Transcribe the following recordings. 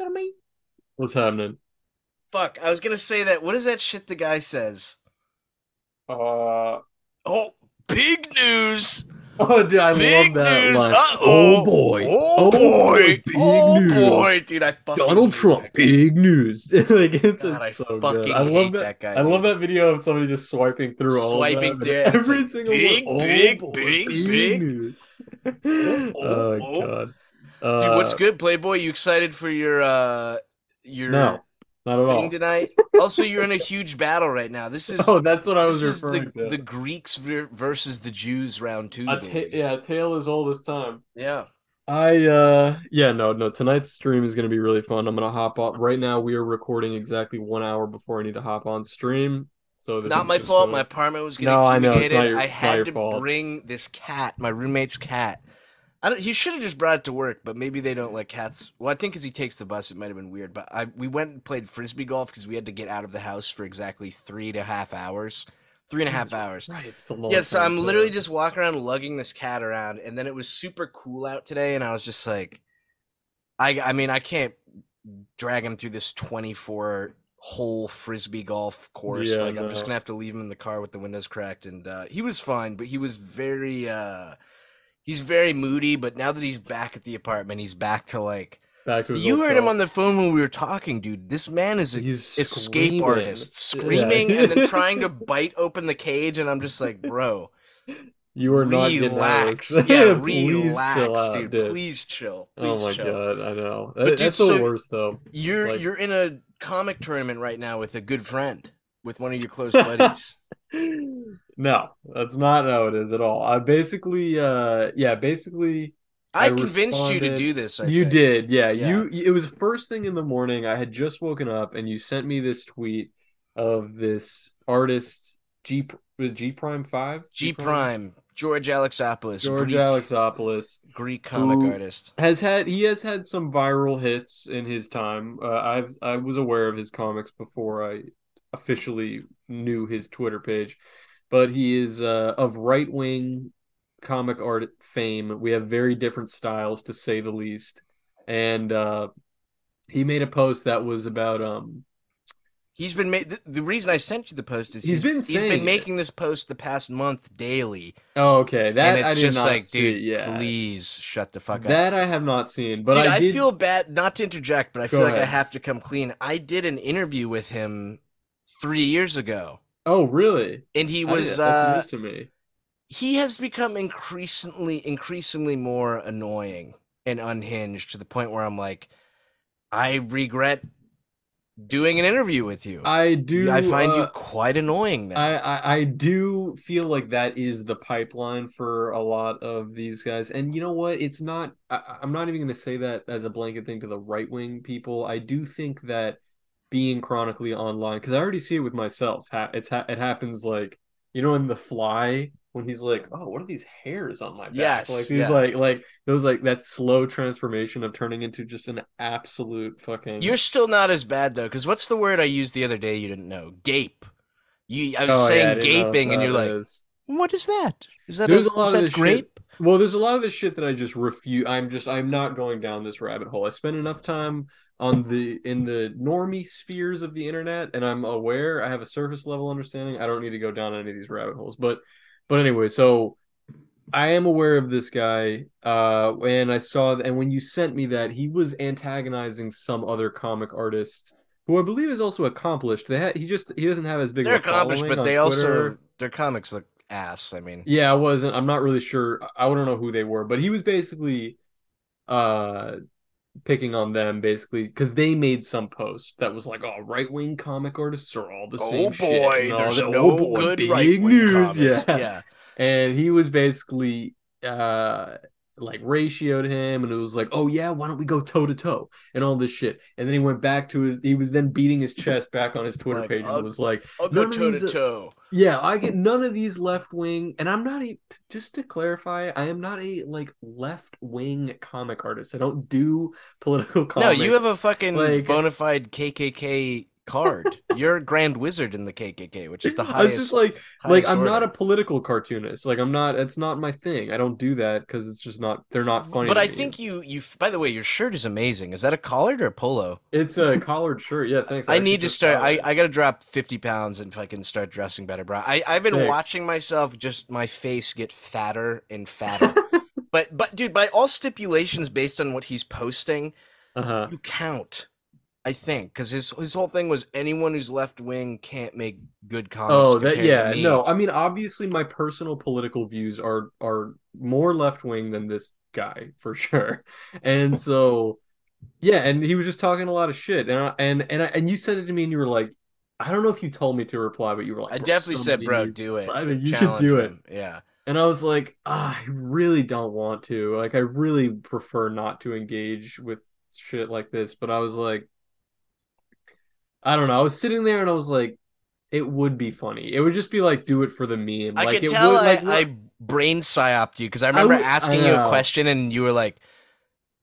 on me. What's happening? Fuck, I was gonna say that. What is that shit the guy says? Uh, Oh, big news! oh, dude, I love Big that news! line. Oh boy, oh boy, big Oh news. boy! Dude, I fucking Donald hate Trump, that guy. big news. Like God, I it's so good. I fucking love hate that. that guy, I love dude. that video of somebody just swiping through all of Swiping them, and through it, and it's like every single one. big, Oh big, boy, big, big big. news. Oh, oh, Oh oh. God. Dude, what's Uh, good, Playboy? You excited for your no, not at thing all. tonight? Also, you're in a huge battle right now. This is Oh, that's what I was this is the referring to. the Greeks versus the Jews round two, baby. Yeah, a tale as old as time. Yeah. Yeah, no, tonight's stream is gonna be really fun. I'm gonna hop on right now. We are recording exactly 1 hour before I need to hop on stream. So this Not is my just fault. My gonna apartment was getting No, I know fumigated. I it's not had your to fault. bring this cat, my roommate's cat. I don't. He should have just brought it to work, but maybe they don't let cats. Well, I think because he takes the bus, it might have been weird. But we went and played frisbee golf because we had to get out of the house for exactly 3.5 hours. Three and a half Jesus hours. Christ, it's a Yeah, long so time I'm literally too. just walking around lugging this cat around, and then it was super cool out today, and I was just like, I mean, I can't drag him through this 24 hole frisbee golf course. Yeah, Like, I'm just no. gonna have to leave him in the car with the windows cracked. And he was fine, but he was he's very moody. But now that he's back at the apartment, he's back to like. Back to his You old heard him self. on the phone when we were talking, dude. This man is a He's escape screaming. artist, Yeah. screaming and then trying to bite open the cage, and I'm just like, bro, You are not getting out of this. relax. Yeah, Please chill relax, out, dude. dude. Please chill. Oh Please my chill. God, I know. But dude, That's the so worst though. you're Like you're in a comic tournament right now with a good friend, with one of your close buddies. No, that's not how it is at all. I basically yeah, basically I I convinced you to responded. do this, I You think. did. Yeah, Yeah. it was first thing in the morning. I had just woken up and you sent me this tweet of this artist G Prime 5, G G Prime Prime, George Alexopoulos, George Greek Alexopoulos Greek comic who artist. he has had some viral hits in his time. I was aware of his comics before I officially knew his Twitter page, but he is of right wing comic art fame. We have very different styles to say the least, and he made a post that was about He's been the reason I sent you the post is he's been he's been saying it. making this post the past month daily, Oh, okay, and that I it's did just not like, see. dude, Yeah, please shut the fuck up. that I have not seen, but Dude, I I did. feel bad, not to interject, but I feel Go like I ahead. have to come clean. I did an interview with him 3 years ago, Oh, really? and That's news to me. he has become increasingly more annoying and unhinged to the point where I'm like, I regret doing an interview with you. I I do find you quite annoying now. I do feel like that is the pipeline for a lot of these guys. And you know what? It's not I'm not even going to say that as a blanket thing to the right-wing people. I do think that being chronically online, because I already see it with myself. It happens like in The Fly when he's like, "Oh, what are these hairs on my back?" Like Yes, these yeah. like those like that slow transformation of turning into just an absolute fucking. You're still not as bad though, because what's the word I used the other day you didn't know? Gape. I was Oh yeah, I saying didn't know what gaping, and you're that like, is. what is that? There's a Is lot of that this shit. grape? Well, there's a lot of this shit that I just refuse. I'm not going down this rabbit hole. I spend enough time in the normie spheres of the internet, and I'm aware I have a surface level understanding. I don't need to go down any of these rabbit holes. But anyway, so I am aware of this guy. And I saw and when you sent me that, he was antagonizing some other comic artist who I believe is also accomplished. He doesn't have as big of They're a accomplished, following but on they also Twitter. their comics look ass. I mean, Yeah, I wasn't. I'm not really sure. I don't know who they were, but he was basically uh picking on them basically because they made some post that was like, "Oh, right-wing comic artists are all the oh same shit," boy, and all there's that. Oh no boy, good right big wing news, comics. yeah. Yeah. And he was basically like ratioed him, and it was like, "Oh yeah, why don't we go toe to toe?" and all this shit. And then he went back to he was then beating his chest back on his Twitter Like page and was like, I'll go "None of toe to these." toe. Yeah, I get none of these left wing, and I'm not a just to clarify, I am not a like left wing comic artist. I don't do political No, you have a comics. fucking Like, bona fide KKK card. You're a grand wizard in the KKK, which is the I was just like highest I'm not a order. political cartoonist. Like I'm not. It's not my thing. I don't do that because it's just not. They're not funny But to I me. think you. By the way, your shirt is amazing. Is that a collared or a polo? It's a collared shirt. Yeah, thanks. I I actually need to just start. got it. I got to drop 50 pounds and if I can start dressing better, bro. I've been Thanks. watching myself, just my face get fatter and fatter. But dude, by all stipulations based on what he's posting, Uh-huh. you count. I think because his whole thing was anyone who's left wing can't make good comics Oh, that compared to yeah. No, me. I mean obviously my personal political views are more left wing than this guy for sure. And so yeah, and he was just talking a lot of shit. And you sent it to me and you were like, I don't know if you told me to reply, but you were like, I bro, definitely said, somebody bro, needs to do it. reply. Like, you should Challenge do it. him. Yeah. And I was like, I really don't want to. Like I really prefer not to engage with shit like this, but I was like, I don't know. I was sitting there and I was like, it would be funny. It would just be like do it for the meme. I Like could it tell would like what I brain psyoped you because I I remember would I asking you a know. question and you were like,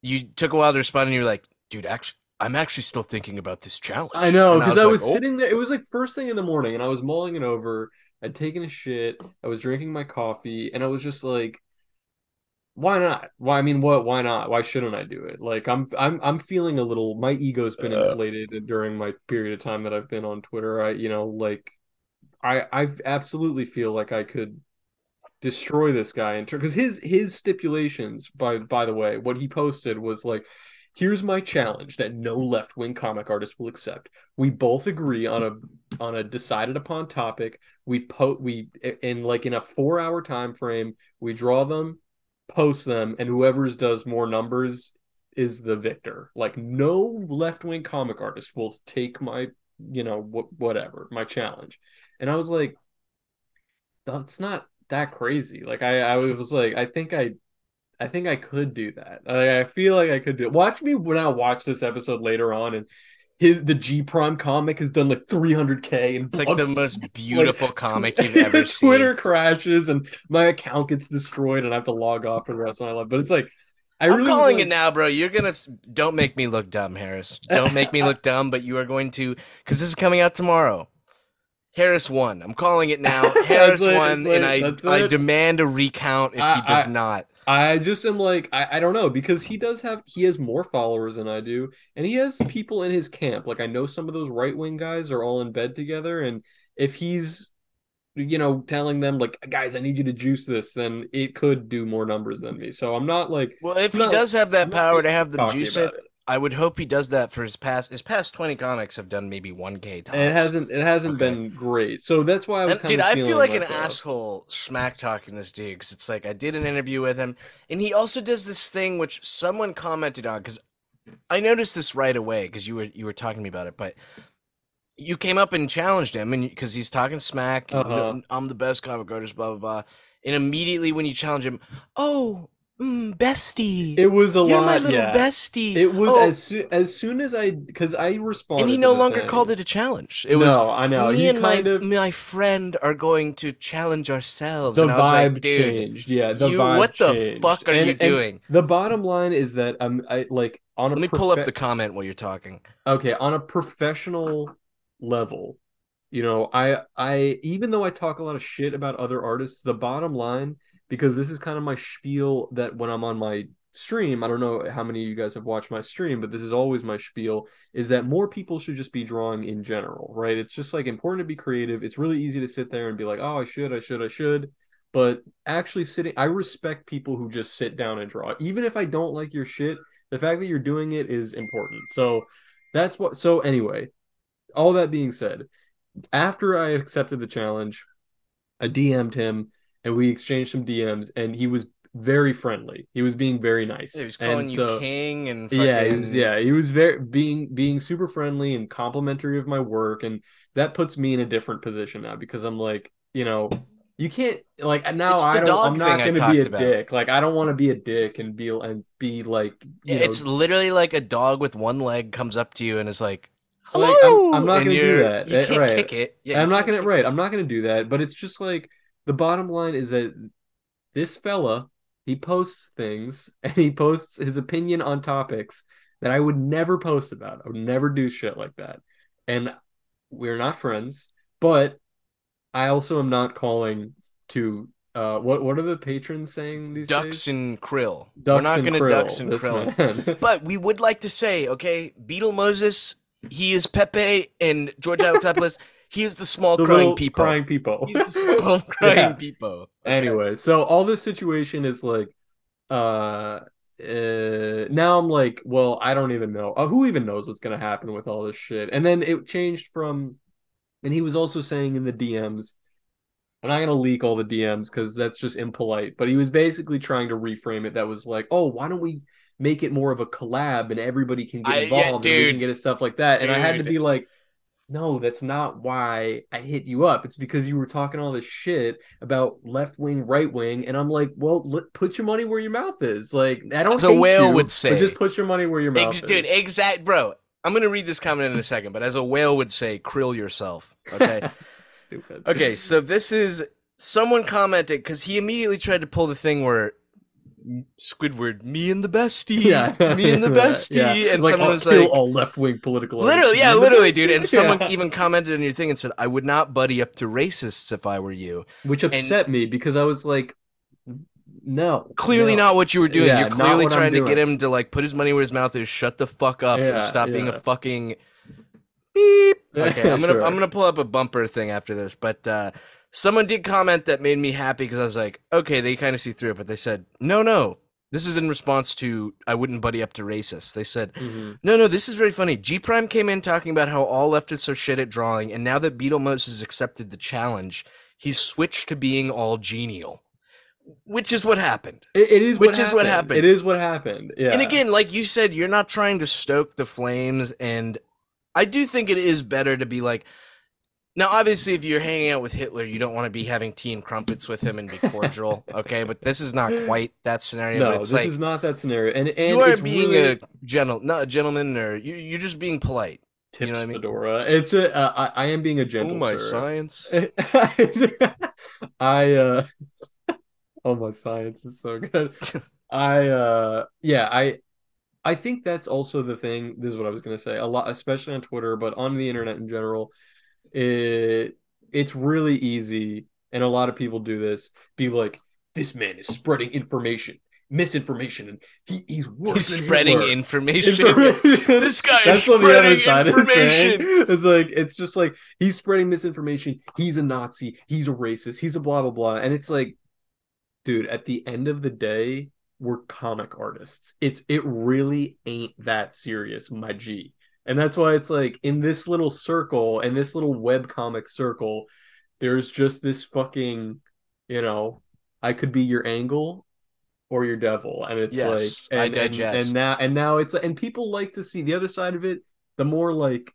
you took a while to respond and you were like, dude, actually, I'm actually still thinking about this I challenge. know And I because was I like, was oh, sitting there. It was like first thing in the morning and I was mulling it over. I'd taken a shit. I was drinking my coffee and I was just like, why not? Why I mean what why not? Why shouldn't I do it? Like I'm feeling a little my ego's been inflated during my period of time that I've been on Twitter. I you know like I absolutely feel like I could destroy this guy in because his stipulations by the way what he posted was like here's my challenge that no left-wing comic artist will accept. We both agree on a decided upon topic. We in like in a 4 hour time frame we draw them, post them, and whoever's does more numbers is the victor. Like no left-wing comic artist will take my whatever my challenge. And I was like, that's not that crazy. Like I was like, I think I could do that. I feel like I could do it. Watch me when I watch this episode later on, and the G Prime comic has done like 300K and it's like the bucks. most Like beautiful comic you've ever seen. Twitter crashes and my account gets destroyed and I have to log off for the rest of my life. But it's like I I'm really was calling it like, now, bro. You're gonna don't make me look dumb, Harris. Don't make me look dumb, but you are going to because this is coming out tomorrow. Harris won. I'm calling it now. that's Harris it. It's won, and like that's I it. demand a recount if he does I not. I just am like I don't know because he has more followers than I do and he has people in his camp. Like I know some of those right wing guys are all in bed together and if he's telling them like guys I need you to juice this then it could do more numbers than me. So Well, if I'm he not does have I'm that not power being to have them cocky juice about it, it. I would hope he does that for his past 20 comics have done maybe 1K And tops. it hasn't Okay. been great. So that's why I was And kind dude, of I feel feeling like an myself. asshole smack talking this dude because it's like I did an interview with him, and he also does this thing which someone commented on because I noticed this right away because you were talking to me about it, but you came up and challenged him, and because he's talking smack, Uh-huh. I'm the best comic artist, blah blah blah, and immediately when you challenge him, oh, bestie, It was a you're my lot, little yeah. bestie, It was oh, as soon as I because I and he responded to no the longer called thing. it a challenge. It was No, I know. me He and kind of my friend are going to challenge ourselves, the and I was like, vibe dude, changed. Yeah, the you vibe what the changed. fuck are you And doing? the bottom line is that I like on a Let me pull up the comment while you're talking. okay, on a professional level, I even though I talk a lot of shit about other artists, the bottom line, because this is kind of my spiel that when I'm on my stream, I don't know how many of you guys have watched my stream, but this is always my spiel, is that more people should just be drawing in general, right? It's just like important to be creative. It's really easy to sit there and be like, oh, I should. But actually sitting, I respect people who just sit down and draw. Even if I don't like your shit, the fact that you're doing it is important. So anyway, all that being said, after I accepted the challenge, I DM'd him and we exchanged some DMs and he was very friendly. He was being very Yeah, nice. he's And calling you so king and fucking. he was very being super friendly and complimentary of my work and that puts me in a different position now because I'm like, you can't like now It's the I'm dog thing not I going to be a talked about. dick. Like I don't want to be a dick and be like, It's literally like a dog with one leg comes up to you and is like, like I'm "Hello," not and going to do that. you can't Right. kick it. Yeah, you I'm not can't going to kick it. right. I'm not going to do that, but it's just like the bottom line is that this fella, he posts things and he posts his opinion on topics that I would never post about. I would never do shit like that. And we're not friends, but I also am not calling to what are the patrons saying these days? Ducks and krill. We're Ducks not and gonna ducks krill, and this krill him. man. But we would like to say, okay, Beetle Moses, he is Pepe, and George Alexopoulos, he is the small The crying little peepo. crying people. He's the small crying Yeah. peepo. Okay. Anyway, so all this situation is like now I'm like, well, I don't even know. Who even knows what's gonna happen with all this shit? And then it changed from, and he was also saying in the DMs, I'm not gonna leak all the DMs because that's just impolite. But he was basically trying to reframe it. That was like, oh, why don't we make it more of a collab and everybody can get Yeah, involved and we can dude, get it stuff like that. And I had to dude. be like, no, that's not why I hit you up. It's because you were talking all this shit about left wing, right wing, and I'm like, well, put your money where your mouth is. Like, I don't As a hate whale would you, but just say, put your money where your mouth dude, is. exact, bro. I'm gonna read this comment in a second, but as a whale would say, krill yourself. Okay. Stupid. Okay, so this is someone commented because he immediately tried to pull the thing where Squidward, me and the bestie, Yeah, me and the yeah. bestie, and Like, someone I'll was kill like, all left wing political artists. literally, yeah, You know, literally, dude. And someone yeah. even commented on your thing and said, I would not buddy up to racists if I were you. Which And upset me because I was like, no, clearly not no, what you were doing. You're yeah, not clearly what I'm trying to get doing. him to like put his money where his mouth is, shut the fuck up, and Yeah, stop being a yeah, fucking beep. Okay, I'm sure. gonna pull up a bumper thing after this, but someone did comment that made me happy because I was like, okay, they kind of see through it, but they said, no. This is in response to I wouldn't buddy up to racists. They said, no, this is very funny. G Prime came in talking about how all leftists are shit at drawing, and now that Beetle Moses accepted the challenge, he's switched to being all genial, which is what happened. It is Which what is happened. what happened. It is what happened. And Yeah. again, like you said, you're not trying to stoke the flames, and I do think it is better to be like, now, obviously, if you're hanging out with Hitler, you don't want to be having tea and crumpets with him and be cordial, okay? But this is not quite that scenario. But No, it's this like is not that scenario. And you are it's being really not a gentleman, or you're just being polite. You know tips what I mean? fedora. I am being a Oh gentle my sir. science! I oh my science is so good. I think that's also the thing. This is what I was gonna say. A lot, especially on Twitter, but on the internet in general, it's really easy, and a lot of people do this. Be like, this man is spreading information, misinformation, and he's He's worse than spreading Hitler. information. Information. This guy is That's what the other spreading side is saying. information. It's like it's just like he's spreading misinformation. He's a Nazi. He's a racist. He's a blah blah blah. And it's like, dude, at the end of the day, we're comic artists. It really ain't that serious, my G. And that's why it's like in this little circle and this little web comic circle, there's just this fucking, you know, I could be your angle or your devil. And it's like Yes, I digest. and now it's and people like to see the other side of it, the more like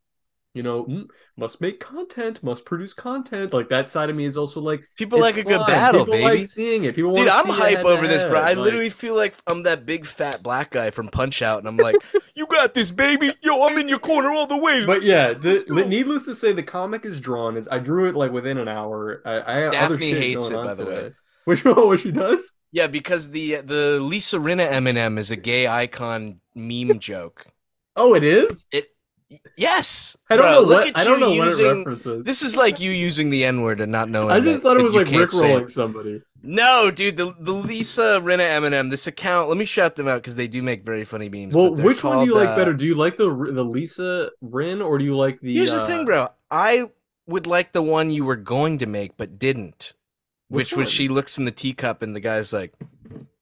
must make content, must produce content. Like that side of me is also like, People it's like a good fun. battle, People like baby. seeing it. People Dude, want to I'm see it hype head to over this, bro. head. I Like, literally feel like I'm that big fat black guy from Punch Out, and I'm like, "You got this, baby. Yo, I'm in your corner all the way." but yeah, Let's go. needless to say, the comic is drawn. I drew it like within an hour. I had other Daphne shit hates going it, on by the way. today. Which one? What she does? Yeah, because the Lisa Rinna Eminem is a gay icon meme joke. Oh, it is. It yes, I don't bro. know Look what. at I you don't know what it using. references. This is like you using the N word and not knowing. I just thought it that was you like can't say rickrolling it. somebody. No, dude, the Lisa Rinna Eminem, this account. Let me shout them out because they do make very funny memes. Well, But they're which one do called, you like better? Do you like the Lisa Rin or do you like the? Here's the thing, bro. I would like the one you were going to make but didn't, which was one? she looks in the teacup and the guy's like,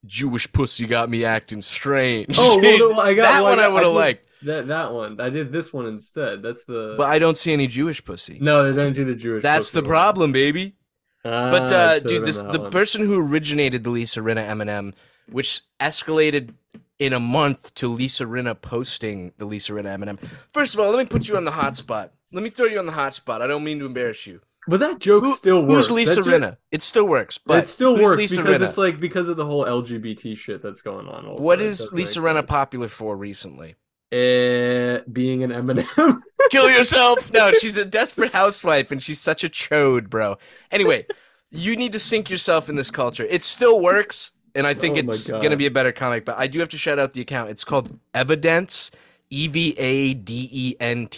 "Jewish pussy got me acting strange." Oh, well, I got that well, one. I would have did liked. that one. I did this one instead. That's the. But I don't see any Jewish pussy. No, they don't do the Jewish. That's the pussy one. problem, baby. But It should've dude, been that the one. person who originated the Lisa Rinna Eminem, which escalated in a month to Lisa Rinna posting the Lisa Rinna Eminem. First of all, let me put you on the hot spot. Let me throw you on the hot spot. I don't mean to embarrass you. But that joke still works. Who's Lisa Rinna? It still works, but it still who's works Lisa because Rinna? it's like because of the whole LGBT shit that's going on. Also, What it is does Lisa make Rinna sense. popular for recently? Being an Eminem. Kill yourself! No, she's a desperate housewife, and she's such a chode, bro. Anyway, you need to sink yourself in this culture. It still works, and I think Oh my it's God. gonna be a better comic. But I do have to shout out the account. It's called Evidence, Evadentz.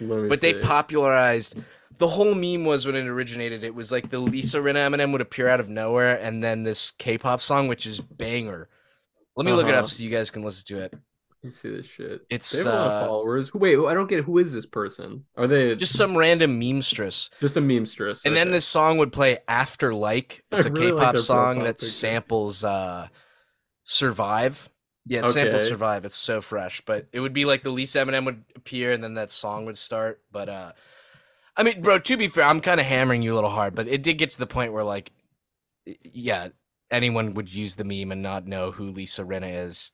Let me But they see. popularized the whole meme was when it originated. It was like the Lisa Rinna Eminem would appear out of nowhere, and then this K-pop song, which is banger. Let me look it up Uh-huh. so you guys can listen to it. Let's see this shit. They It's have a lot of followers. Wait, I don't get it. Who is this person? Are they just some random memestress. just a memstress? And then Okay. this song would play after like. I It's a really like K-pop their song profile that picture. samples Survive. Yeah, it samples Okay. Survive. It's so fresh. But it would be like the Lisa Eminem would appear and then that song would start. But I mean, bro, to be fair, I'm kind of hammering you a little hard, but it did get to the point where like yeah, anyone would use the meme and not know who Lisa Rinna is.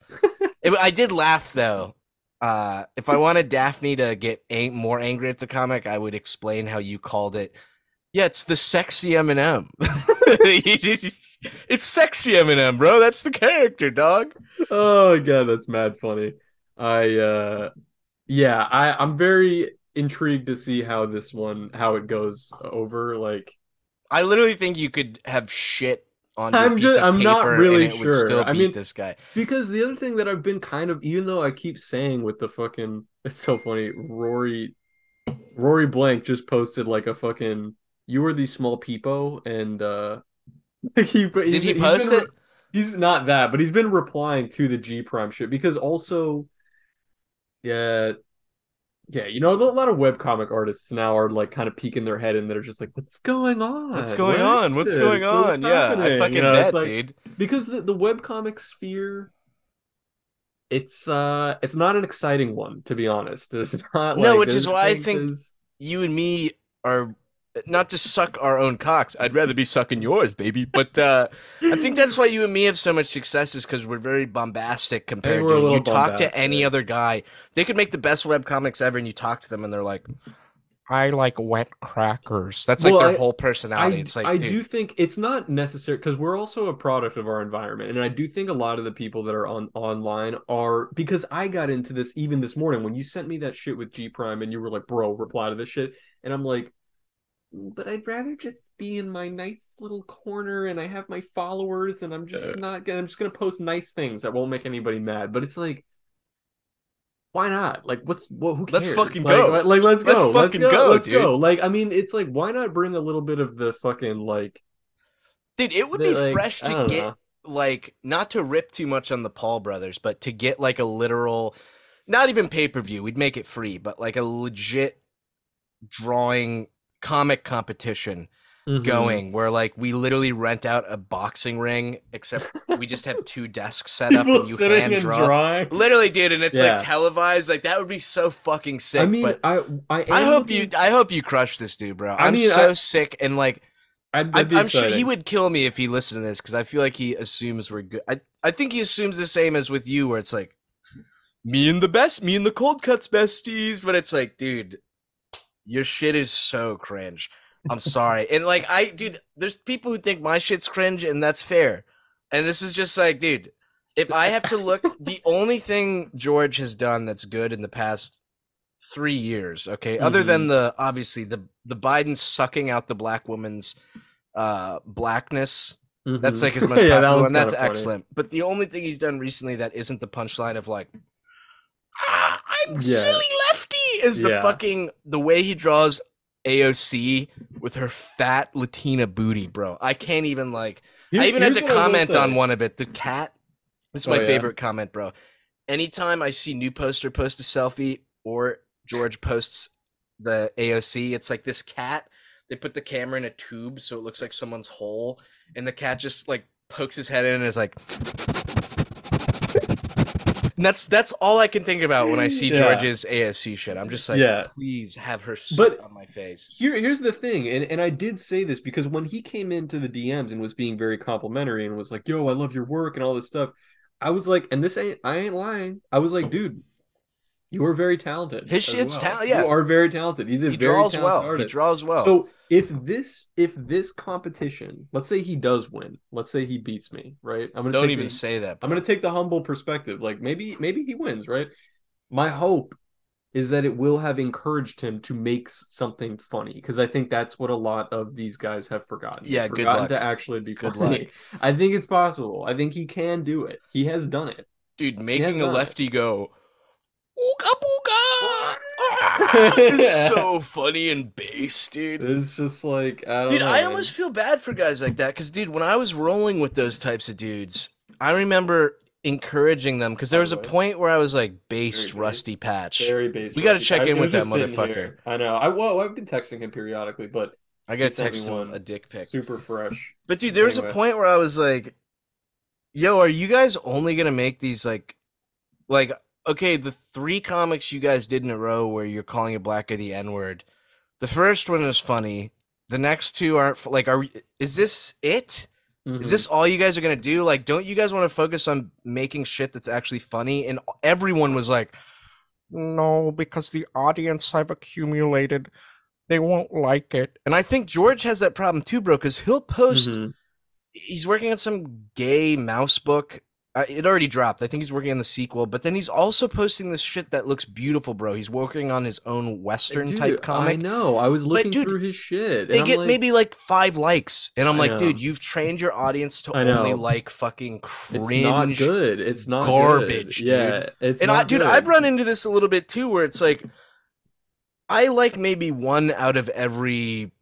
I did laugh though. If I wanted Daphne to get more angry at the comic, I would explain how you called it. Yeah, it's the sexy Eminem. It's sexy Eminem, bro. That's the character, dog. Oh god, that's mad funny. I yeah, I'm very intrigued to see how it goes over. Like I literally think you could have shit on your piece of I'm not paper and really it would sure. still I beat mean, this guy. because the other thing that I've been kind of, even though I keep saying with the fucking, it's so funny. Rory Blank just posted like a fucking, you were the small peepo, and Did he post it? he's not that, but he's been replying to the G Prime shit because also, yeah, yeah, a lot of webcomic artists now are like kind of peeking their head and they're just like, what's going What's on? going What is on? What's going this? What's on? Yeah, I happening? fucking It's bet, like dude. because the webcomic sphere, it's not an exciting one, to be honest. It's not No, like which is why I think there's you and me are not to suck our own cocks. I'd rather be sucking yours, baby. But I think that's why you and me have so much success is because we're very bombastic I think compared we're to a you little talk to any bombastic. other guy. They could make the best webcomics ever, and you talk to them, and they're like, I like wet crackers. That's like Well, their whole personality. It's I like, do dude, think it's not necessary because we're also a product of our environment, and I do think a lot of the people that are online are because I got into this even this morning when you sent me that shit with G Prime, and you were like, "Bro, reply to this shit," and I'm like, "But I'd rather just be in my nice little corner, and I have my followers, and I'm just gonna post nice things that won't make anybody mad." But it's like, why not? Like, who let's cares? fucking go. Let's Let's go, fucking go, let's dude. go. Like, I mean, it's like, why not bring a little bit of the fucking Dude, it would be fresh I to don't get know. like not to rip too much on the Paul brothers, but to get like a literal, not even pay per view. We'd make it free, but like a legit drawing comic competition Hmm. going where like we literally rent out a boxing ring, except we just have two desks set up People and you sitting hand and draw. drawing. Literally, dude, and it's like Yeah, televised. Like that would be so fucking I sick. mean, But I am looking. I hope you crush this dude, bro. I I'm mean, so sick and like that'd be I'm sure he exciting. would kill me if he listened to this because I feel like he assumes we're good. I think he assumes the same as with you, where it's like me and the cold cuts besties, but it's like, dude, your shit is so cringe. I'm sorry, and like dude, there's people who think my shit's cringe, and that's fair. And this is just like, dude, if I have to look, the only thing George has done that's good in the past 3 years, okay, other than Hmm. the obviously the Biden sucking out the black woman's blackness. That's Hmm. like his most Yeah, that popular one's one. kind That's of funny. excellent. But the only thing he's done recently that isn't the punchline of like, I'm Yeah, silly lefty is the yeah. fucking the way he draws AOC with her fat Latina booty, bro. I can't even like. I even had Here's to what I will comment on say. one of it. The cat. This is Oh my yeah. favorite comment, bro. Anytime I see new poster post a selfie or George posts the AOC, it's like this cat. They put the camera in a tube so it looks like someone's hole, and the cat just like pokes his head in and is like, and that's all I can think about when I see Yeah, George's ASC shit. I'm just like, yeah. please have her sit But on my face. here's the thing, and I did say this because when he came into the DMs and was being very complimentary and was like, "Yo, I love your work" and all this stuff, I was like, and this ain't I ain't lying. I was like, dude, you are very talented His as shit's well. talent. You Yeah, are very talented. He's a he very draws talented well. He artist. draws well. So if this competition, let's say he does win, let's say he beats me, right? Don't even say that, I'm gonna bro. take the humble perspective. Like maybe he wins, right? My hope is that it will have encouraged him to make something funny because I think that's what a lot of these guys have forgotten. They've Yeah, good forgotten to luck. actually be Good funny. luck. I think it's possible. I think he can do it. He has done it. Dude, He has making a done it. lefty go, Ooga booga! Ah! It's Yeah. so funny and bass, dude. It's just like I don't Dude, know, I almost man. feel bad for guys like that because, dude, when I was rolling with those types of dudes, I remember encouraging them because there By the was a way, point where I was like, very based base, Rusty Patch. very base We got to rusty. check It in was with that just sitting motherfucker. here. I know. I've been texting him periodically, but I he got to sent me text him a one dick pic. super fresh. But, dude, there was a Anyway. point where I was like, yo, are you guys only going to make these like, okay, the 3 comics you guys did in a row where you're calling a black guy the N word, the first one is funny. The next two aren't like, is this it? Is Hmm. this all you guys are gonna do? Like, don't you guys want to focus on making shit that's actually funny? And everyone was like, no, because the audience I've accumulated, they won't like it. And I think George has that problem too, bro, because he'll post, Hmm. he's working on some gay mouse book. It already dropped. I think he's working on the sequel, but then he's also posting this shit that looks beautiful, bro. He's working on his own Western Dude, type I comic. know. I was But, looking dude, through his shit, and they I'm get like, maybe like 5 likes, and I'm I like, dude, know, you've trained your audience to I only know. like fucking It's not cringe good. It's not good. garbage, dude. Yeah, it's And I, not dude, I've good. run into this a little bit too, where it's like I like maybe one out of every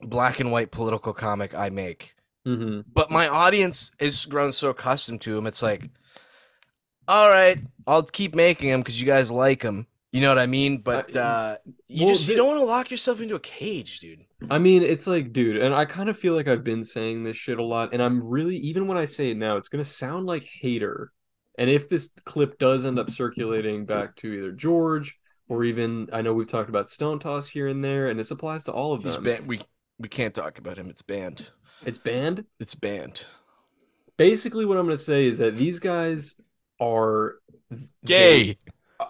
black and white political comic I make, Hmm. but my audience is grown so accustomed to them. It's like, all right, I'll keep making them because you guys like them. You know what I mean? But Well, you don't want to lock yourself into a cage, dude. I mean, it's like, dude, and I kind of feel like I've been saying this shit a lot, and I'm really, even when I say it now, it's gonna sound like hater. And if this clip does end up circulating back to either George or even, I know we've talked about Stone Toss here and there, and this applies to all of He's them. banned. We can't talk about him. It's banned. It's banned. It's banned. Basically, what I'm gonna say is that these guys are they Gay.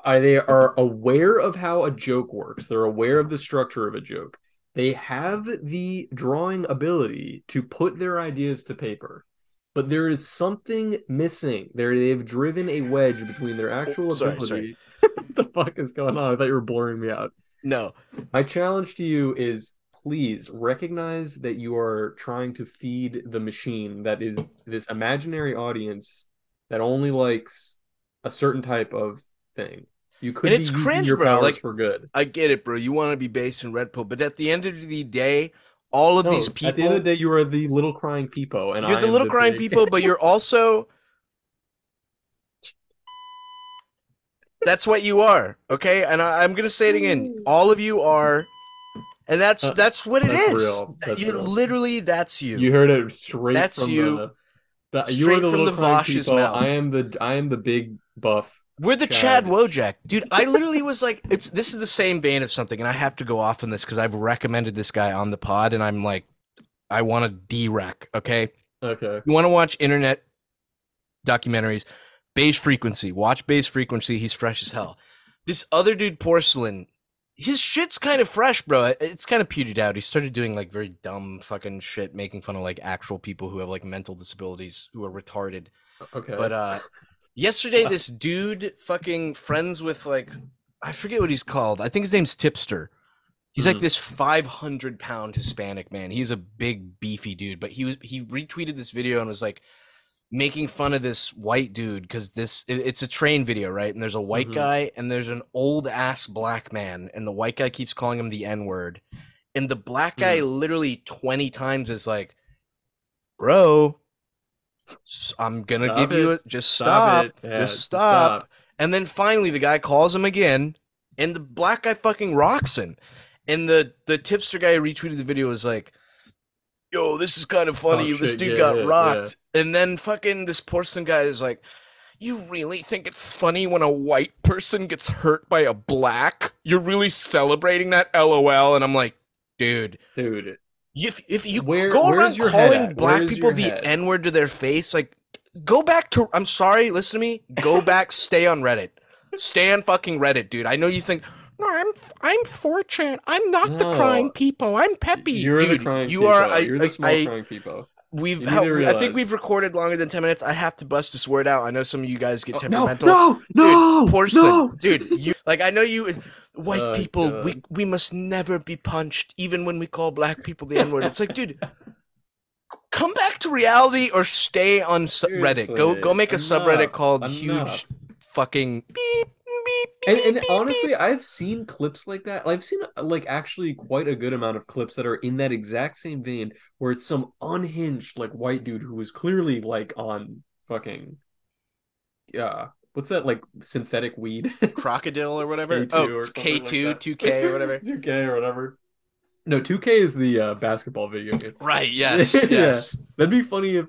they are aware of how a joke works. They're aware of the structure of a joke. They have the drawing ability to put their ideas to paper, but there is something missing. They've driven a wedge between their Oh, actual sorry. ability. What the fuck is going on? I thought you were blurring me out. No. My challenge to you is please recognize that you are trying to feed the machine that is this imaginary audience that only likes a certain type of thing. You And could be it's using cringe, your bro. powers Like, for good. I get it, bro. You want to be based in Red Pill, but at the end of the day, all of these No, at the end of people, the day, you are the little crying peepo, and you're I the am little the crying big. people, but you're also that's what you are, okay? And I'm gonna say it again. All of you are, and Uh, that's what it that's is. real. That's You real. literally, that's You you. heard it straight That's from you, you are straight the from little the crying Vosh's peepo. mouth. I am the big buff We're the Chad Chad. Wojak, dude. I literally was like, it's this is the same vein of something, and I have to go off on this because I've recommended this guy on the pod, and I'm like, I want to derec. Okay, Okay. you want to watch internet documentaries? Beige Frequency. Watch Beige Frequency. He's fresh as hell. This other dude, Porcelain, his shit's kind of fresh, bro. It's kind of petered out. He started doing like very dumb fucking shit, making fun of like actual people who have like mental disabilities who are retarded. Okay. But yesterday this dude fucking friends with like I forget what he's called. I think his name's Tipster. He's like Mhm. this 500-pound Hispanic man. He's a big beefy dude, but he retweeted this video and was like making fun of this white dude because it's a train video, right? And there's a white Mhm. guy and there's an old ass black man, and the white guy keeps calling him the N-word. And the black guy Mhm. literally 20 times is like, bro, I'm gonna Stop give you it. a just Stop it. stop, Yeah, just just stop. stop. And then finally the guy calls him again, and the black guy fucking rocks him. And the tipster guy who retweeted the video was like, yo, this is kind of Oh funny. This shit, dude get got hit. Yeah. rocked. And then fucking this porcelain guy is like, you really think it's funny when a white person gets hurt by a black? You're really celebrating that, LOL. And I'm like, dude, Dude, if you go where's around your head calling at? Where black is people your the head? N word to their face, like, go back to, I'm sorry, listen to me, go back, stay on Reddit. Stay on fucking Reddit, dude. I know you think, no, I'm 4chan. I'm not the crying No. people. I'm Peppy. You're the Dude, crying you are, peepo. You're the small crying peepo. You need to I think we've realize. recorded longer than 10 minutes. I have to bust this word out. I know some of you guys get Oh, no, temperamental. no, Dude, no, porcelain. no. Dude, you like I know you white Oh people, god. we must never be punched, even when we call black people the N-word. It's like, dude, come back to reality or stay on Reddit. Go Seriously, make a subreddit enough, called enough. huge fucking beep And honestly, I've seen clips like that. I've seen like actually quite a good amount of clips that are in that exact same vein, where it's some unhinged like white dude who was clearly like on fucking what's that like synthetic weed Crocodile or whatever. Oh, K2 or something like K2, that. 2K or whatever. 2K or whatever. No, 2K is the basketball video game. Right, yes, Yeah. yes. That'd be funny if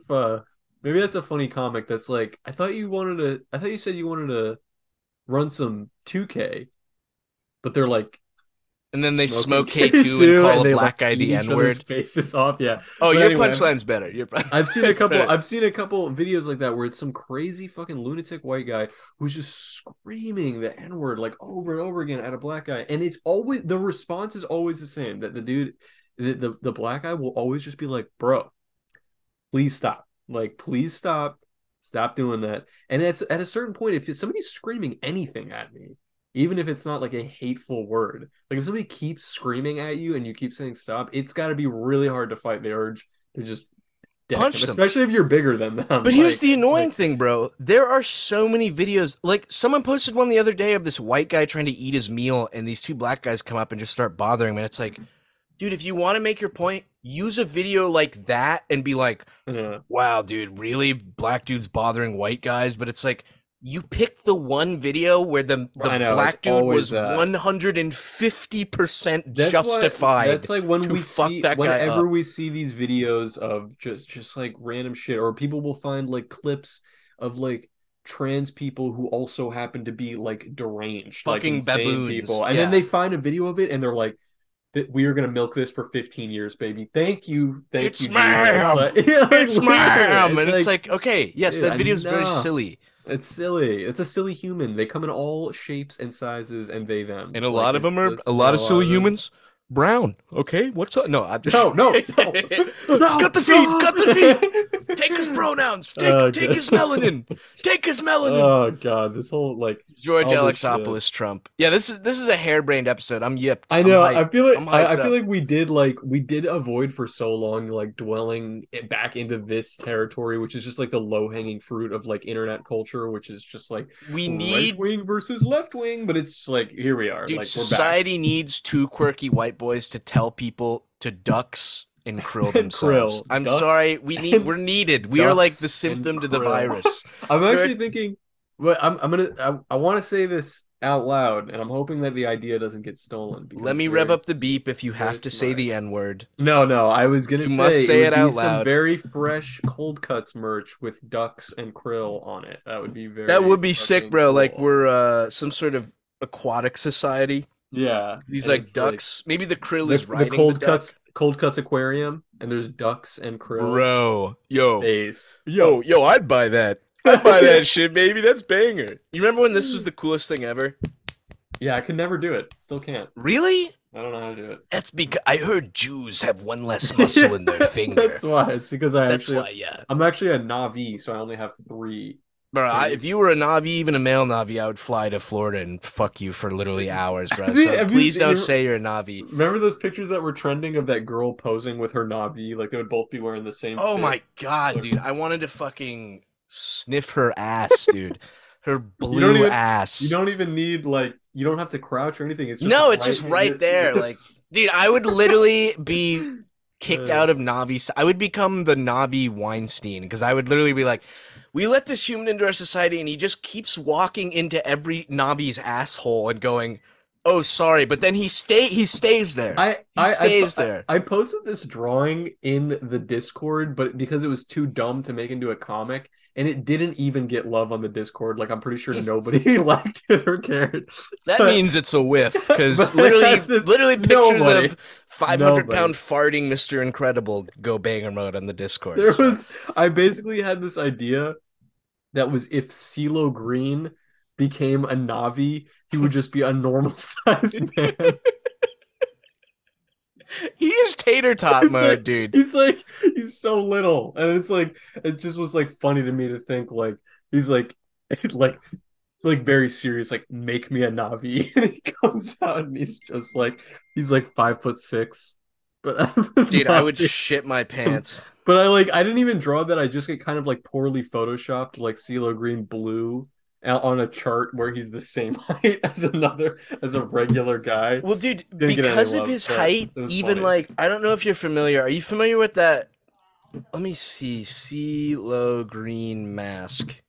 maybe that's a funny comic that's like I thought you said you wanted to run some 2K, but they're like And then they smoking smoke K2 and K2 call and a they like black guy eat the each other's N-word. faces off. Yeah. Oh, But your anyway, punchline's better. Your I've seen a punchline's couple better. I've seen a couple videos like that where it's some crazy fucking lunatic white guy who's just screaming the N-word like over and over again at a black guy. And it's always the response is always the same that the dude the black guy will always just be like, bro, please stop. Like, please stop. Stop doing that. And it's at a certain point, if somebody's screaming anything at me, even if it's not like a hateful word, like if somebody keeps screaming at you and you keep saying stop, it's got to be really hard to fight the urge to just deck them, Punch them. especially if you're bigger than them. But here's the Like annoying thing, bro. There are so many videos. Like, someone posted one the other day of this white guy trying to eat his meal, and these two black guys come up and just start bothering him. And it's like, dude, if you want to make your point, use a video like that and be like, yeah. wow, dude, really? Black dudes bothering white guys? But it's like, you picked the one video where the I know it's black dude always was that. 150% That's justified that's like when to we fuck see that guy whenever up. we see these videos of just like random shit, or people will find like clips of like trans people who also happen to be like deranged, like Fucking insane baboons. people, and then Yeah. they find a video of it and they're like, we are gonna milk this for 15 years, baby. Thank It's you, Jesus. ma'am. Like, yeah, like It's ma'am. literally, And it's like, okay, yes, dude, that video is very enough. silly. It's silly. It's a silly human. They come in all shapes and sizes and they And a thems. Like lot of it's them are just a yeah, lot a of lot silly of them. humans. Brown. Okay, what's up? No, I'm just No, no, no, no, cut the feed, no. cut the feed. Take his pronouns. Take God. his melanin. Take his melanin. Oh God, this whole like George all this shit. Alexopoulos Trump. Yeah, this is a harebrained episode. I'm yipped. I I'm know. hyped. I'm I hyped feel up. like we did avoid for so long like dwelling it back into this territory, which is just like the low hanging fruit of like internet culture, which is just like We right need, wing versus left wing. But it's like here we are, dude, like we're back. society needs two quirky white boys to tell people to ducks and krill And themselves. krill, I'm ducks, sorry. and we're needed. We are like the ducks and symptom to the krill. virus. I'm There are actually thinking, but I'm gonna I want to say this out loud, and I'm hoping that the idea doesn't get stolen because Let it's me rev very up the beep if you very have to say smart. the N word. No, no, I was gonna You must say it say would it be out some loud. very fresh cold cuts merch with ducks and krill on it. That would be That very would be sick, fucking bro. Like, cool. we're some sort of aquatic society. Yeah, These and like it's like ducks. Maybe the krill is the riding the duck. cold cuts aquarium, and there's ducks and krill Bro, yo, based. Yo, I'd buy that. I'd buy that shit, baby. That's banger. You remember when this was the coolest thing ever? yeah, I could never do it. Still can't. Really? I don't know how to do it. That's because I heard Jews have one less muscle in their finger. That's why. It's because That's why, yeah. I'm actually a Navi, so I only have three. Bro, Three. if you were a Navi, even a male Navi, I would fly to Florida and fuck you for literally hours, bro. Have you- So have you please seen- don't say you're a Navi. Remember those pictures that were trending of that girl posing with her Navi? Like they would both be wearing the same. Oh fit. my god, Like- dude. I wanted to fucking sniff her ass, dude. Her You don't blue even- ass. You don't even need like you don't have to crouch or anything. It's just No, it's just right there. Like, dude, I would literally be kicked out of Navi. I would become the Navi Weinstein because I would literally be like, we let this human into our society and he just keeps walking into every Navi's asshole and going, oh, sorry. But then he stays there. He stays there. I posted this drawing in the Discord, but because it was too dumb to make into a comic, and it didn't even get love on the Discord. Like I'm pretty sure nobody liked it or cared. That But- means it's a whiff because but literally pictures nobody- of 500-pound farting Mr. Incredible go banger mode on the Discord. There so. was I basically had this idea that was if CeeLo Green became a Navi, he would just be a normal sized man. He is tater tot He's mode, like- dude. He's so little, and it's like it just was like funny to me to think like he's like like very serious, like make me a Navi, and he comes out and he's just like he's like 5'6", but that's a Dude, I would Navi. shit my pants. But I didn't even draw that. I just get kind of like poorly photoshopped like CeeLo Green blue on a chart where he's the same height as a regular guy. Well, dude, Didn't get any because of love, his but height, it was even funny. like I don't know if you're familiar. Are you familiar with that? Let me see. CeeLo Green mask.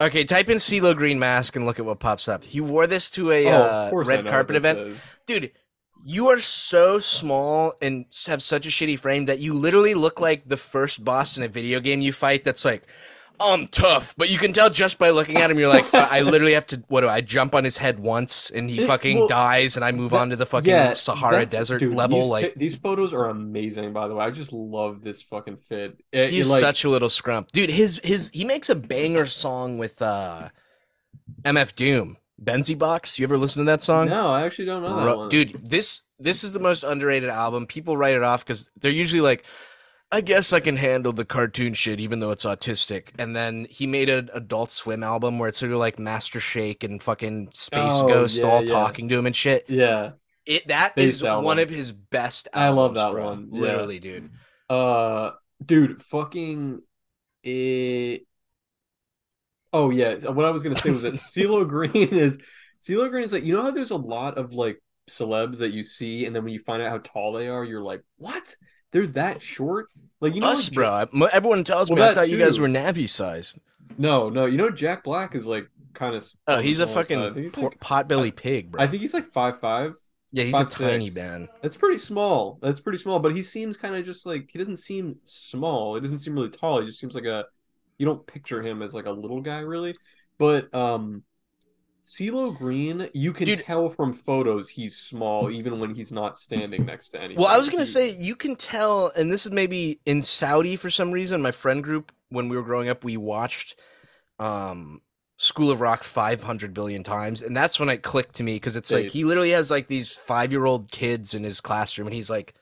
Okay, type in CeeLo Green mask and look at what pops up. He wore this to a Oh, of course I red know what carpet this event. is. Dude, you are so small and have such a shitty frame that you literally look like the first boss in a video game you fight that's like, I'm tough. But you can tell just by looking at him, you're like, I literally have to, what do I jump on his head once and he fucking Well, dies and I move on that to the fucking yeah, Sahara that's Desert dude. level? Like, These photos are amazing. By the way, I just love this fucking fit. he's Like such a little scrump. Dude, he makes a banger song with MF Doom. Benzie Box. You ever listen to that song? no, I actually don't know that Bro, one. dude, this is the most underrated album. People write it off because they're usually like, I guess I can handle the cartoon shit even though it's autistic. And then he made an Adult Swim album where it's sort of like Master Shake and fucking Space Oh Ghost yeah, all yeah, talking to him and shit. yeah. That Space is one of album. his best I love albums, that bro. one. Yeah. Literally, dude. Uh, dude, fucking it. Oh yeah. What I was gonna say was that CeeLo Green is like, you know how there's a lot of like celebs that you see, and then when you find out how tall they are, you're like, what? They're that short? Like you know, Us, bro. Everyone tells well me I that thought you guys were too. Navi sized. No, no, you know Jack Black is like kind of Oh, on the he's a smaller side. I fucking think he's like potbelly pig, I bro. think he's like 5'5", Yeah, he's a five tiny six. man. That's pretty small. That's pretty small, but he seems kind of just like he doesn't seem small. He doesn't seem really tall. He just seems like a you don't picture him as like a little guy really. But CeeLo Green, you can Dude, tell from photos he's small even when he's not standing next to well, I was anything. gonna say you can tell, and this is maybe in Saudi for some reason. My friend group, when we were growing up, we watched um, School of Rock 500 billion times, and that's when it clicked to me because it's like he Based. literally has like these 5-year-old kids in his classroom, and he's like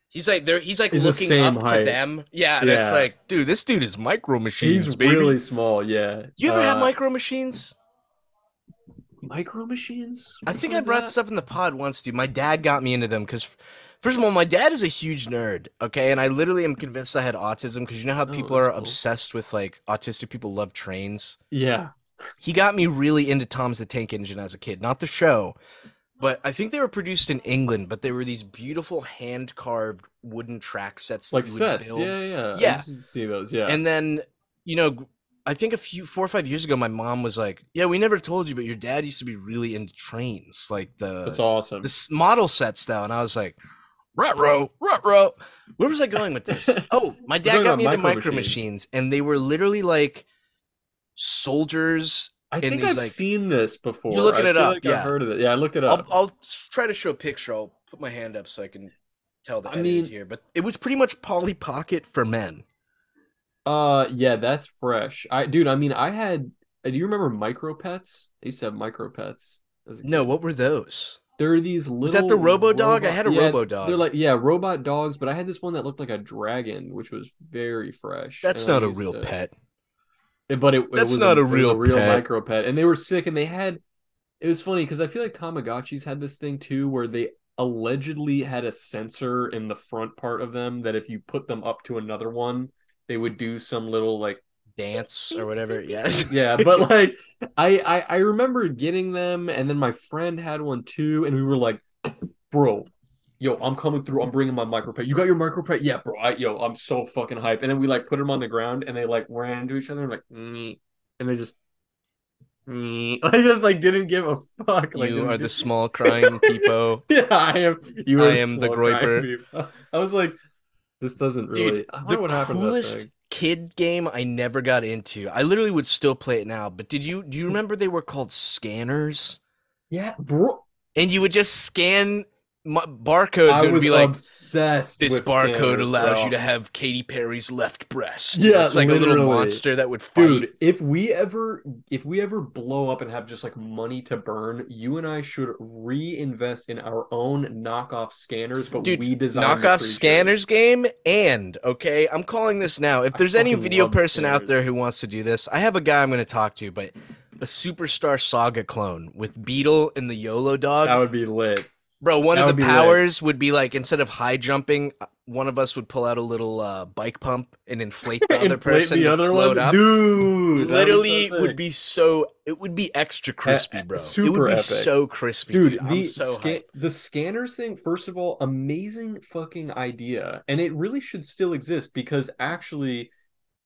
He's the looking same up to height. them. Yeah, and it's Yeah. like, dude, this dude is micro He's machines, baby. really small, yeah. You ever have micro machines? Micro Machines? I Which think one I is brought that? this up in the pod once, dude. My dad got me into them because, first of all, my dad is a huge nerd, okay? And I literally am convinced I had autism because you know how Oh, people that's are cool. obsessed with, like, autistic people love trains? Yeah. He got me really into Tom's the Tank Engine as a kid. Not the show, but I think they were produced in England, but they were these beautiful hand carved wooden track sets that Like you would sets. build. Yeah, yeah, yeah. I Yeah. used to see those. Yeah. And then, you know, I think 4 or 5 years ago, my mom was like, "Yeah, we never told you, but your dad used to be really into trains, like That's the awesome. model sets, though." And I was like, "Rut row." Where was I going with this? We're Oh, my dad talking got about me into Micro micro Machines. machines, and they were literally like soldiers I in think these I've like. seen this You're before. looking I it feel up, like I've yeah. heard of it. Yeah, I looked it I'll up. I'll try to show a picture. I'll put my hand up so I can tell the I edited mean, here, but it was pretty much Polly Pocket for men. yeah, that's fresh. I mean, I had. Do you remember Micro Pets? I used to have Micro Pets as a No, kid. what were those? There are these Was that the little Robo Dog? I robot. had a Yeah, Robo they're Dog. like robot dogs. But I had this one that looked like a dragon, which was very fresh, and That's I not a used real to. pet. But That's not a it was a real real pet. micro pet, and they were sick, and they had it was funny because I feel like Tamagotchis had this thing too where they allegedly had a sensor in the front part of them that if you put them up to another one, they would do some little like Dance or beep, whatever. beep, beep, Yeah. beep. Yeah, but like I remember getting them, and then my friend had one too, and we were like, bro, yo, I'm coming through. I'm bringing my micro pet. You got your micro pet? Yeah, bro. I'm so fucking hype. And then we like put them on the ground, and they like ran into each other, and like, and they just I just like didn't give a fuck. Like You are didn't the give... small crying peepo. Yeah, I am. You I are the am the small crying groiper. people. I was like, this doesn't Dude, really. I the wonder what happened to that coolest thing. kid game I never got into. I literally would still play it now, but do you remember they were called scanners? Yeah, bro. And you would just scan barcodes I and it would was be like, obsessed this with barcode scanners, allows you bro. to have Katy Perry's left breast. And Yeah, it's like a little literally. monster that would fight. Dude, if we ever blow up and have just like money to burn, you and I should reinvest in our own knockoff scanners, but Dude, we design the knockoff scanners creatures. game, and okay, I'm calling this now. If I there's any fucking video loved person out there scanners. who wants to do this, I have a guy I'm going to talk to, but a Superstar Saga clone with Beetle and the Yolo That dog. would be lit. Bro, one That of the would be lit. powers would be like instead of high jumping, one of us would pull out a little bike pump and inflate the other Inflate person the to other float one, up. dude. That was so Literally sick. it would be extra crispy, bro. It would Super be epic. so crispy, dude. Dude, I'm so hyped. the scanners thing, first of all, amazing fucking idea. And it really should still exist because actually,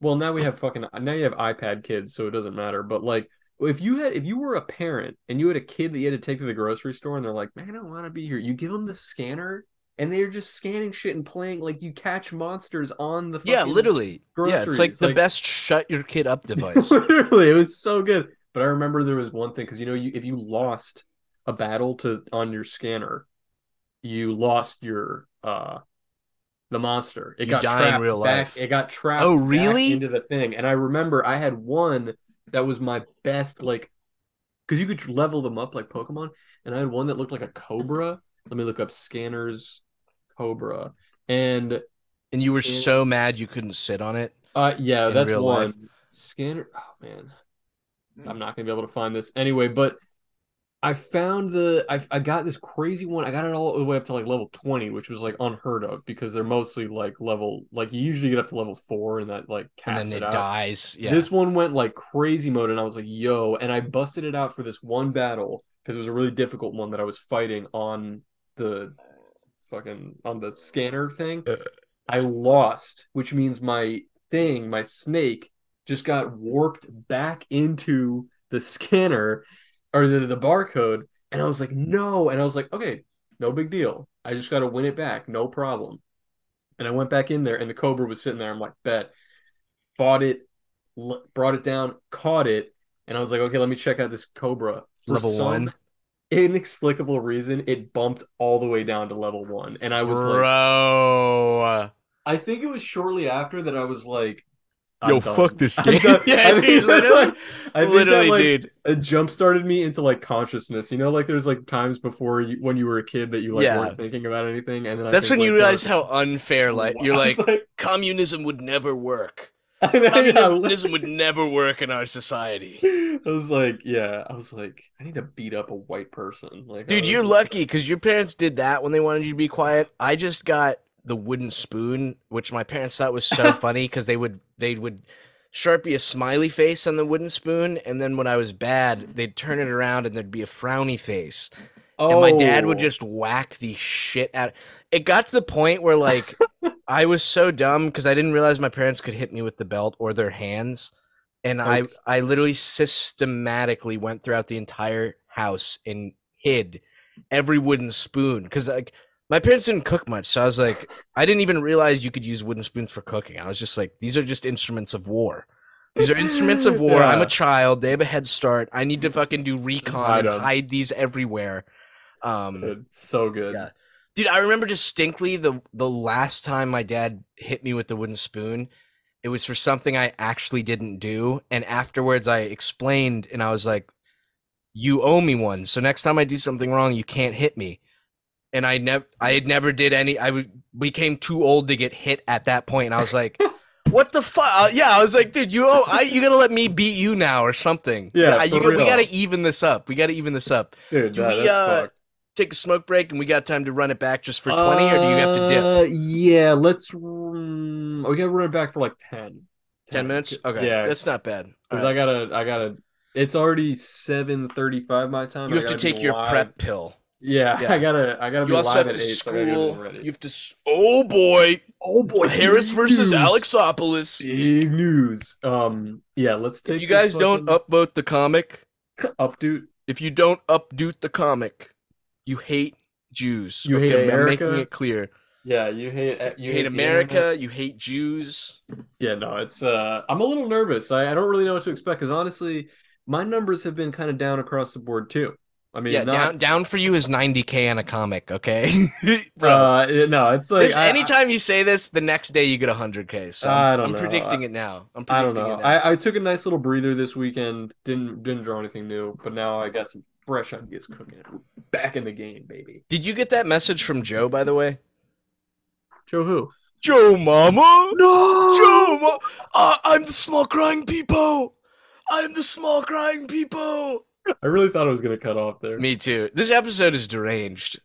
well, now you have iPad kids, so it doesn't matter. But like if you were a parent and you had a kid that you had to take to the grocery store and they're like, man, I don't want to be here. You give them the scanner and they're just scanning shit and playing like you catch monsters on the Yeah, fucking literally. Yeah, it's like groceries. the Like best shut your kid up device. literally, it was so good. But I remember there was one thing because if you lost a battle to on your scanner, you lost your the monster. You die in real It life. got Oh, trapped back really? into the thing. And I remember I had one that was my best, like, because you could level them up like Pokemon, and I had one that looked like a cobra. Let me look up scanners cobra and And you were so scanners. mad you couldn't sit on it Yeah, in that's real life. one scanner. Oh man, I'm not gonna be able to find this anyway. But I got this crazy one. I got it all the way up to like level 20, which was like unheard of because they're mostly like you usually get up to level 4 and that like And then caps it it out. dies. Yeah. This one went like crazy mode and I was like, yo, and I busted it out for this one battle because it was a really difficult one that I was fighting on the on the scanner thing. I lost, which means my snake, just got warped back into the scanner or the barcode. And I was like, no. And I was like, okay, no big deal. I just got to win it back. No problem. And I went back in there and the Cobra was sitting there. I'm like, bet. Fought it, brought it down, caught it. And I was like, okay, let me check out this Cobra. For Level some one. inexplicable reason, it bumped all the way down to level 1. And I was like, Bro. I think it was shortly after that I was like, Yo, I'm fuck done. this I'm game. done. Yeah, I dude, think that's literally. like I think that Literally, like dude. it jump started me into like consciousness. You know, like there's like times before when you were a kid that you like Yeah. weren't thinking about anything, and then I That's think when you like there realize was how unfair you're I was like, like, communism would never work. I, Communism would never work in our society. I was like, yeah, I was like, I need to beat up a white person. Like I Dude, was you're just lucky because your parents did that when they wanted you to be quiet. I just got the wooden spoon, which my parents thought was so like, funny because they would sharpie a smiley face on the wooden spoon, and then when I was bad, they'd turn it around and there'd be a frowny face. And my dad would oh, just whack the shit out. It got to the point where like I was so dumb because I didn't realize my parents could hit me with the belt or their hands, and I okay. I literally systematically went throughout the entire house and hid every wooden spoon because like my parents didn't cook much, so I was like I didn't even realize you could use wooden spoons for cooking. I was just like these are just instruments of war. These are instruments of war. I'm a Yeah, child. They have a head start. I need to fucking do just recon hide and them. hide these everywhere. Dude, so Yeah. good. Dude, I remember distinctly the last time my dad hit me with the wooden spoon. It was for something I actually didn't do, and afterwards I explained and I was like, "You owe me one. So next time I do something wrong, you can't hit me." And I had never did any became too old to get hit at that point, and I was like, "What the fuck?" Yeah, I was like, "Dude, you got to let me beat you now or something." Yeah, for We got to real, even this up. We got to even this up. dude. Do we That's fucked. take a smoke break and we got time to run it back just for 20 or do you have to dip? Yeah, we gotta run it back for like 10. 10 10. minutes? Okay. Yeah, That's not bad. All because right. I gotta, it's already 7:35 my time, You and I have to gotta be take your live. prep pill. Yeah, Yeah. I gotta You be also live have at to 8, so I gotta get everything school. ready. You have to. Oh boy. Oh boy, Harris big versus news. Alexopoulos. Big news. Yeah, let's If you take this guys don't fucking upvote the comic, updo. if you don't updoot the comic, you hate Jews. You hate Okay. I'm making America. it clear. Yeah, You you hate hate the internet. America. You hate Jews. Yeah, no, it's I'm a little nervous. I don't really know what to expect because honestly, my numbers have been kind of down across the board too. I mean, Yeah, not down for you is 90K on a comic, okay? Bro. no, it's like This anytime you say this, the next day you get 100K. So I don't I'm know. predicting it now. I'm I don't predicting know. it now. I took a nice little breather this weekend. Didn't draw anything new, but now I got some fresh ideas cooking. Back in the game, baby. Did you get that message from Joe, by the way? Joe who? Joe Mama? No! I'm the small crying people! I'm the small crying people! I really thought I was gonna cut off there. Me too. This episode is deranged.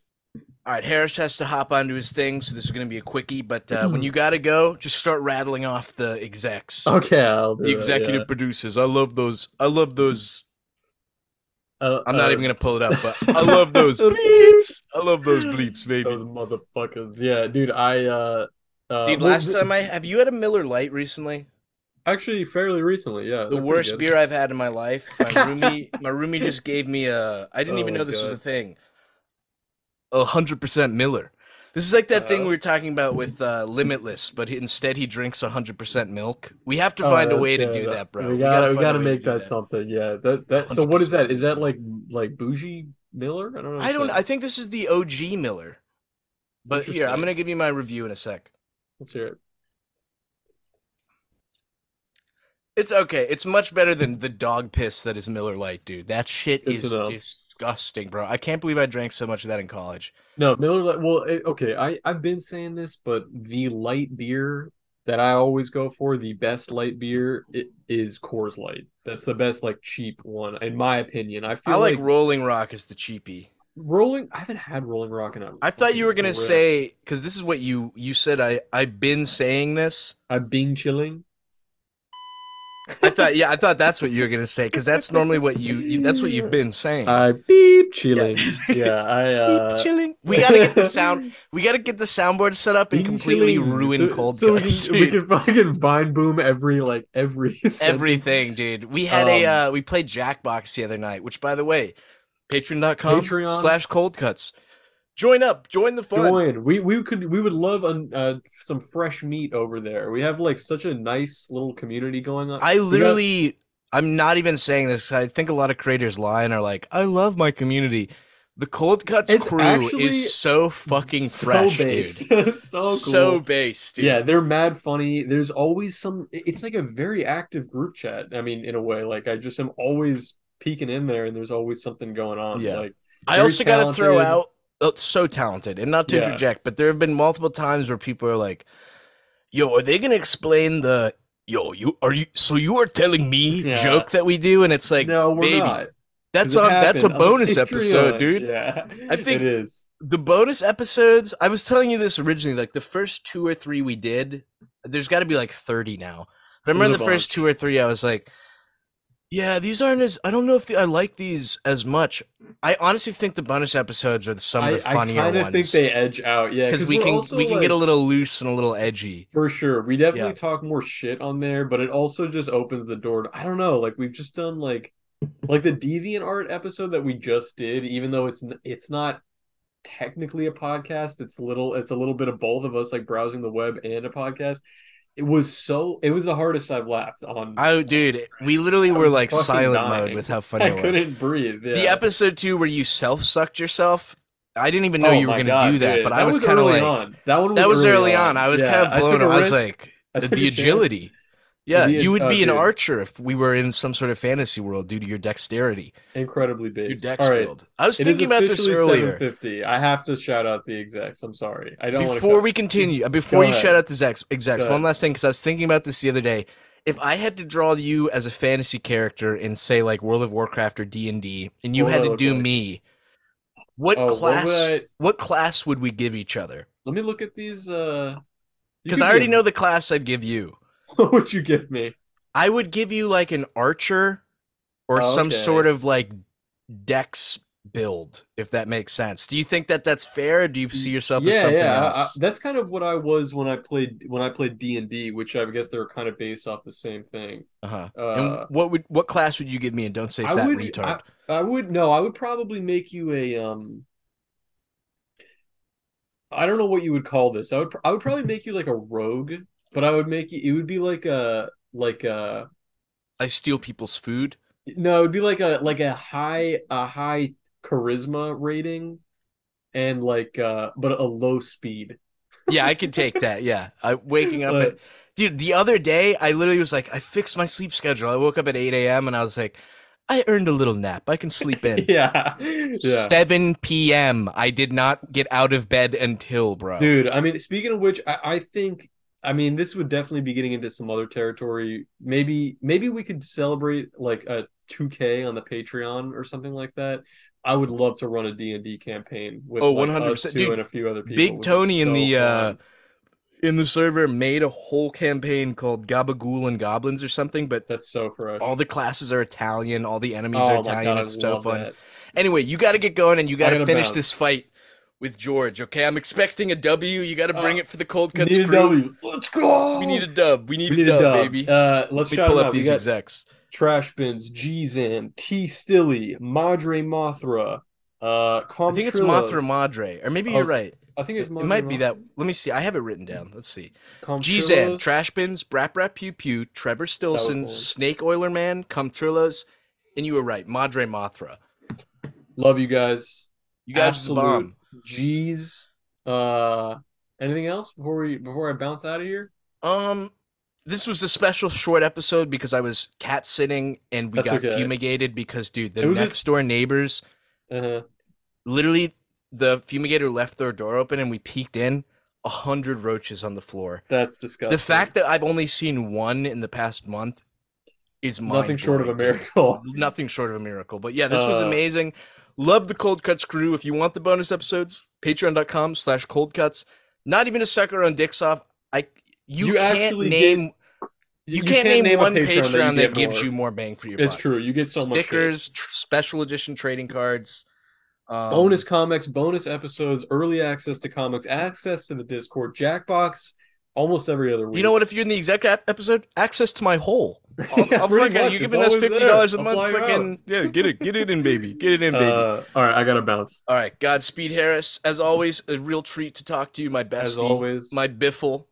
All right, Harris has to hop onto his thing, so this is going to be a quickie. But when you got to go, just start rattling off the execs, Okay, I'll the do that. Yeah. executive producers. I love those. I love those. Uh, I'm not uh, even going to pull it up, but I love those Beep. bleeps. I love those bleeps, Those baby. motherfuckers. Yeah, dude. Dude, Well, last time have you had a Miller Lite recently? actually, fairly recently. Yeah, The they're pretty worst good. beer I've had in my life. My roomie just gave me a. I didn't Oh even my know this was a god. thing. 100% Miller. This is like that thing we Uh, were talking about with Limitless, but instead he drinks 100% milk. We have to oh, find a that's way to good. do that, bro. We We got to gotta we find a gotta way to make do that that. something. Yeah. That. So what is 100% that? Is that milk. like bougie Miller? I don't I don't. understand. I think this is the OG Miller. But here, I'm Interesting. gonna give you my review in a sec. Let's hear it. It's okay. It's much better than the dog piss that is Miller Lite, dude. That shit Good to is know. disgusting, bro. I can't believe I drank so much of that in college. No, Miller Lite. Well, okay. I've been saying this, but the light beer that I always go for, the best light beer, it is Coors Light. That's the best like cheap one, in my opinion. I I feel like like Rolling Rock as the cheapie. Rolling. I haven't had Rolling Rock in a I thought you fucking were gonna rip. say because this is what you said. I've been saying this. I've been chilling. I thought that's what you were gonna say because that's normally what that's what you've been saying. I beep Yeah, chilling. Yeah, I keep chilling. We gotta get the sound. We gotta get the soundboard set up and being completely chilling. ruin cold So cuts, we dude. can fucking vine boom every sentence. Everything, dude. We had Um, we played Jackbox the other night, which by the way, patreon.com Patreon. slash cold cuts. Join up, join the fun. Join. We would love some fresh meat over there. We have like such a nice little community going on. I We got literally, I'm not even saying this. I think a lot of creators lie and are like, I love my community. The Cold Cuts it's crew is actually so fucking so fresh, based. dude. So So cool. based, Yeah, dude. they're mad funny. There's always some it's like a very active group chat. I mean, in a way, like I just am always peeking in there and there's always something going on. Yeah. Like I very also got to throw talented. out, so talented, and not to Yeah. interject, but there have been multiple times where people are like, yo, are they gonna explain the so you are telling me Yeah. joke that we do? And it's like, No, we're baby, not. Because it that's a happened on the bonus episode, Patreon. dude. Yeah, I it think is. the bonus episodes, I was telling you this originally, like the first two or three we did, there's got to be like 30 now. But I There's remember a the first two bunch. or three, I was like, yeah, these aren't as, I don't know if I like these as much. I honestly think the bonus episodes are some of the I funnier kind of think ones they edge out. Yeah, because because we're also we can get a like little loose and a little edgy. for sure. We definitely Yeah. talk more shit on there, but it also just opens the door to, I don't know, like we've just done like the Deviant Art episode that we just did, even though it's not technically a podcast, it's a little bit of both of us like browsing the web and a podcast. It was the hardest I've laughed on. Oh, dude, we literally I were was like fucking silent mode with dying. how funny I it was. couldn't breathe. The Yeah. episode two where you self sucked yourself, I didn't even know Oh you were my going to do God, that, but dude. I That was was kind of early like, on. That one that was was early early on. on. I was kind Yeah, of I took blown. a I was risk. like, I took the a chance. agility. Yeah, you would Oh, be an dude, archer if we were in some sort of fantasy world due to your dexterity, incredibly your based. All dex right. build. I was It is thinking about this officially earlier. 7:50. I have to shout out the execs. I'm sorry. I don't want to Before cut. we continue, before Go you shout ahead. out the execs, Go one ahead. last thing, because I was thinking about this the other day. If I had to draw you as a fantasy character in, say, like World of Warcraft or D&D, and you What would had I to look do like? me, Oh, what would I what class would we give each other? let me look at these you Because I could already give know the class I'd give you. what would you give me? I would give you like an archer or Oh, some sort okay. of like dex build, if that makes sense. Do you think that that's fair, or do you see yourself as Yeah, something yeah. else? That's kind of what I was when I played D&D, which I guess they're kind of based off the same thing. Uh-huh. And Uh, what class would you give me? And don't say I fat would retard. I would no, I would probably make you a I don't know what you would call this. I would probably make you like a rogue, but I would make you it would be like a I steal people's food. no, it would be like a high charisma rating and like but a low speed. Yeah, I could take that. Yeah. I waking up at But dude, the other day I literally was like, I fixed my sleep schedule. I woke up at 8 a.m. and I was like, I earned a little nap. I can sleep in. yeah. Yeah. 7 p.m. I did not get out of bed until, bro. Dude, I mean, speaking of which, I think, I mean, this would definitely be getting into some other territory. Maybe we could celebrate like a 2K on the Patreon or something like that. I would love to run a D&D campaign with Oh, like us 100%. two and Dude, a few other people. Big Would be Tony so fun. in the server made a whole campaign called Gabagool and Goblins or something, but That's so all fresh. the classes are Italian, all the enemies are Oh my God, Italian. I It's so love fun. that. Anyway, you got to get going and you got I to gotta finish this bounce. fight with George, okay? I'm expecting a W. You got to Uh, bring it for the Cold Cuts need a crew. W. Let's We need go. a dub. We need We a need a dub, dub. baby. Let's Let me shout pull them up out. We these got execs. Trash Bins, Gzan, T Stilly, Madre Mothra, I think it's Mothra Comtrillos. Madre, or maybe Oh, you're right. I think it's It Madre might be that. Mothra. Let me see. I have it written down. Let's see. Gzan, Comtrillos. Trash Bins, Brap Brap Pew Pew, Trevor That was the Stilson, one. Snake Oiler Man, Comtrillos, and you were right, Madre Mothra. Love you guys. You guys are the Absolute bomb. G's. Uh, anything else before I bounce out of here? Um, this was a special short episode because I was cat sitting and we That's got okay. fumigated because, dude, the It was a next door neighbors uh, literally the fumigator left their door open and we peeked in 100 roaches on the floor. that's The disgusting. fact that I've only seen one in the past month is Nothing mind short of a blowing, dude. miracle. Nothing short of a miracle. But yeah, this was Uh, amazing. Love the Cold Cuts crew. If you want the bonus episodes, patreon.com/coldcuts. Not even to suck our own dicks off. You you can't actually get name you can't can't name name a one Patreon that you Patreon that get gives more. you more bang for your It's buck. true. You get so much shit. Stickers, special edition trading cards. Bonus Um, comics, bonus episodes, early access to comics, access to the Discord, Jackbox, almost every other you know week. what? If you're in the exec episode, access to my hole. Yeah, I'll pretty fucking much. you're It's giving us always there. $50 a I'll month. fly you out. Fucking yeah, get it in, baby. Get it in, baby. All right, I gotta bounce. All right, Godspeed, Harris. As always, a real treat to talk to you, my As bestie, always, my biffle.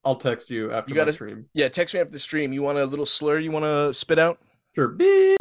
I'll text you You after my gotta, stream. yeah, text me after the stream. You want a little slur you want to spit out? Sure. Beep.